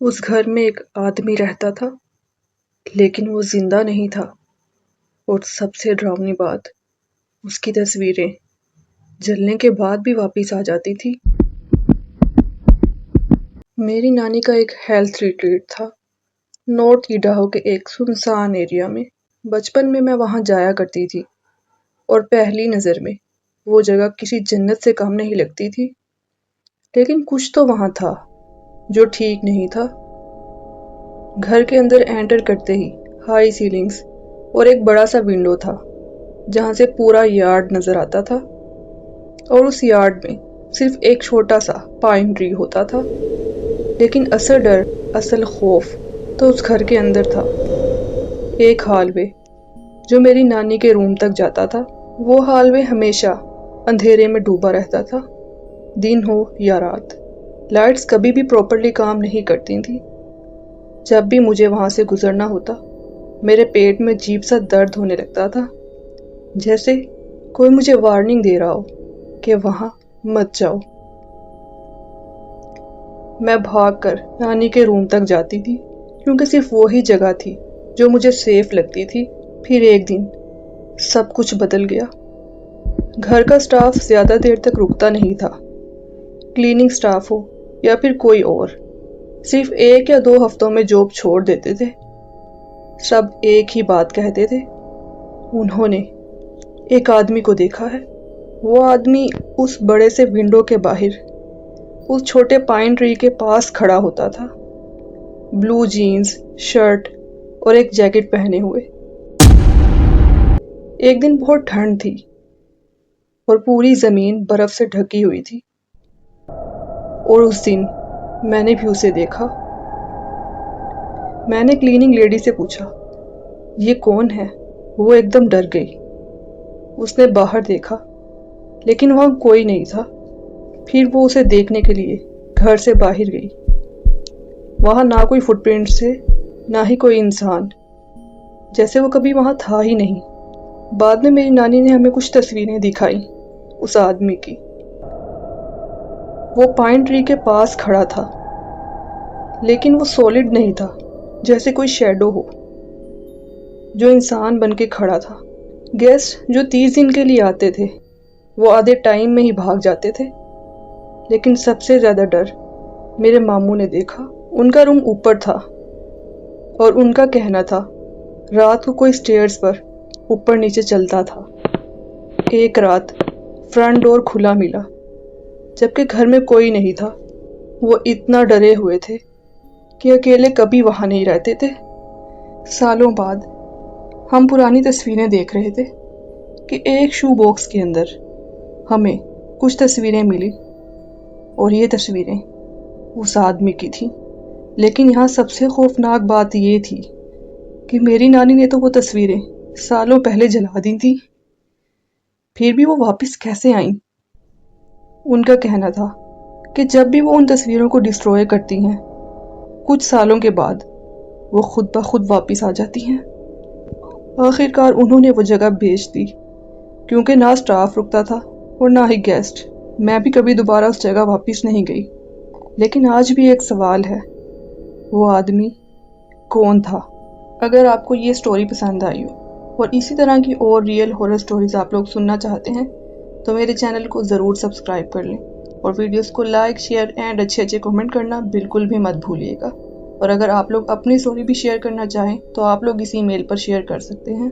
اس گھر میں ایک آدمی رہتا تھا، لیکن وہ زندہ نہیں تھا، اور سب سے ڈراؤنی بات، اس کی تصویریں جلنے کے بعد بھی واپس آ جاتی تھی۔ میری نانی کا ایک ہیلتھ ریٹریٹ تھا، نارتھ ایڈاہو کے ایک سنسان ایریا میں۔ بچپن میں وہاں جایا کرتی تھی، اور پہلی نظر میں وہ جگہ کسی جنت سے کم نہیں لگتی تھی۔ لیکن کچھ تو وہاں تھا جو ٹھیک نہیں تھا۔ گھر کے اندر انٹر کرتے ہی ہائی سیلنگز اور ایک بڑا سا ونڈو تھا جہاں سے پورا یارڈ نظر آتا تھا، اور اس یارڈ میں صرف ایک چھوٹا سا پائن ٹری ہوتا تھا۔ لیکن اصل ڈر، اصل خوف تو اس گھر کے اندر تھا۔ ایک ہال وے جو میری نانی کے روم تک جاتا تھا، وہ ہال وے ہمیشہ اندھیرے میں ڈوبا رہتا تھا، دن ہو یا رات۔ لائٹس کبھی بھی پراپرلی کام نہیں کرتی تھیں۔ جب بھی مجھے وہاں سے گزرنا ہوتا، میرے پیٹ میں عجیب سا درد ہونے لگتا تھا، جیسے کوئی مجھے وارننگ دے رہا ہو کہ وہاں مت جاؤ۔ میں بھاگ کر نانی کے روم تک جاتی تھی، کیونکہ صرف وہی جگہ تھی جو مجھے سیف لگتی تھی۔ پھر ایک دن سب کچھ بدل گیا۔ گھر کا سٹاف زیادہ دیر تک رکتا نہیں تھا، کلیننگ سٹاف ہو یا پھر کوئی اور، صرف 1 یا 2 ہفتوں میں جاب چھوڑ دیتے تھے۔ سب ایک ہی بات کہتے تھے، انہوں نے ایک آدمی کو دیکھا ہے۔ وہ آدمی اس بڑے سے ونڈو کے باہر اس چھوٹے پائن ٹری کے پاس کھڑا ہوتا تھا، بلو جینز، شرٹ اور ایک جیکٹ پہنے ہوئے۔ ایک دن بہت ٹھنڈ تھی اور پوری زمین برف سے ڈھکی ہوئی تھی، اور اس دن میں نے بھی اسے دیکھا۔ میں نے کلیننگ لیڈی سے پوچھا، یہ کون ہے؟ وہ ایک دم ڈر گئی۔ اس نے باہر دیکھا، لیکن وہاں کوئی نہیں تھا۔ پھر وہ اسے دیکھنے کے لیے گھر سے باہر گئی۔ وہاں نہ کوئی فٹ پرنٹس تھے، نہ ہی کوئی انسان، جیسے وہ کبھی وہاں تھا ہی نہیں۔ بعد میں میری نانی نے ہمیں کچھ تصویریں دکھائیں اس آدمی کی۔ وہ پائن ٹری کے پاس کھڑا تھا، لیکن وہ سولڈ نہیں تھا، جیسے کوئی شیڈو ہو جو انسان بن کے کھڑا تھا۔ گیسٹ جو 30 دن کے لیے آتے تھے، وہ آدھے ٹائم میں ہی بھاگ جاتے تھے۔ لیکن سب سے زیادہ ڈر میرے ماموں نے دیکھا۔ ان کا روم اوپر تھا، اور ان کا کہنا تھا رات کو کوئی سٹیئرز پر اوپر نیچے چلتا تھا۔ ایک رات فرنٹ ڈور کھلا ملا، جبکہ گھر میں کوئی نہیں تھا۔ وہ اتنا ڈرے ہوئے تھے کہ اکیلے کبھی وہاں نہیں رہتے تھے۔ سالوں بعد ہم پرانی تصویریں دیکھ رہے تھے کہ ایک شو باکس کے اندر ہمیں کچھ تصویریں ملی، اور یہ تصویریں اس آدمی کی تھیں۔ لیکن یہاں سب سے خوفناک بات یہ تھی کہ میری نانی نے تو وہ تصویریں سالوں پہلے جلا دی تھی، پھر بھی وہ واپس کیسے آئیں؟ ان کا کہنا تھا کہ جب بھی وہ ان تصویروں کو ڈسٹروائے کرتی ہیں، کچھ سالوں کے بعد وہ خود بخود واپس آ جاتی ہیں۔ آخرکار انہوں نے وہ جگہ بیچ دی، کیونکہ نہ سٹاف رکتا تھا اور نہ ہی گیسٹ۔ میں بھی کبھی دوبارہ اس جگہ واپس نہیں گئی۔ لیکن آج بھی ایک سوال ہے، وہ آدمی کون تھا؟ اگر آپ کو یہ سٹوری پسند آئی ہو اور اسی طرح کی اور ریئل ہارر سٹوریز آپ لوگ سننا چاہتے ہیں، تو میرے چینل کو ضرور سبسکرائب کر لیں، اور ویڈیوز کو لائک، شیئر اینڈ اچھے کمنٹ کرنا بالکل بھی مت بھولیے گا۔ اور اگر آپ لوگ اپنی سٹوری بھی شیئر کرنا چاہیں تو آپ لوگ اس ای میل پر شیئر کر سکتے ہیں۔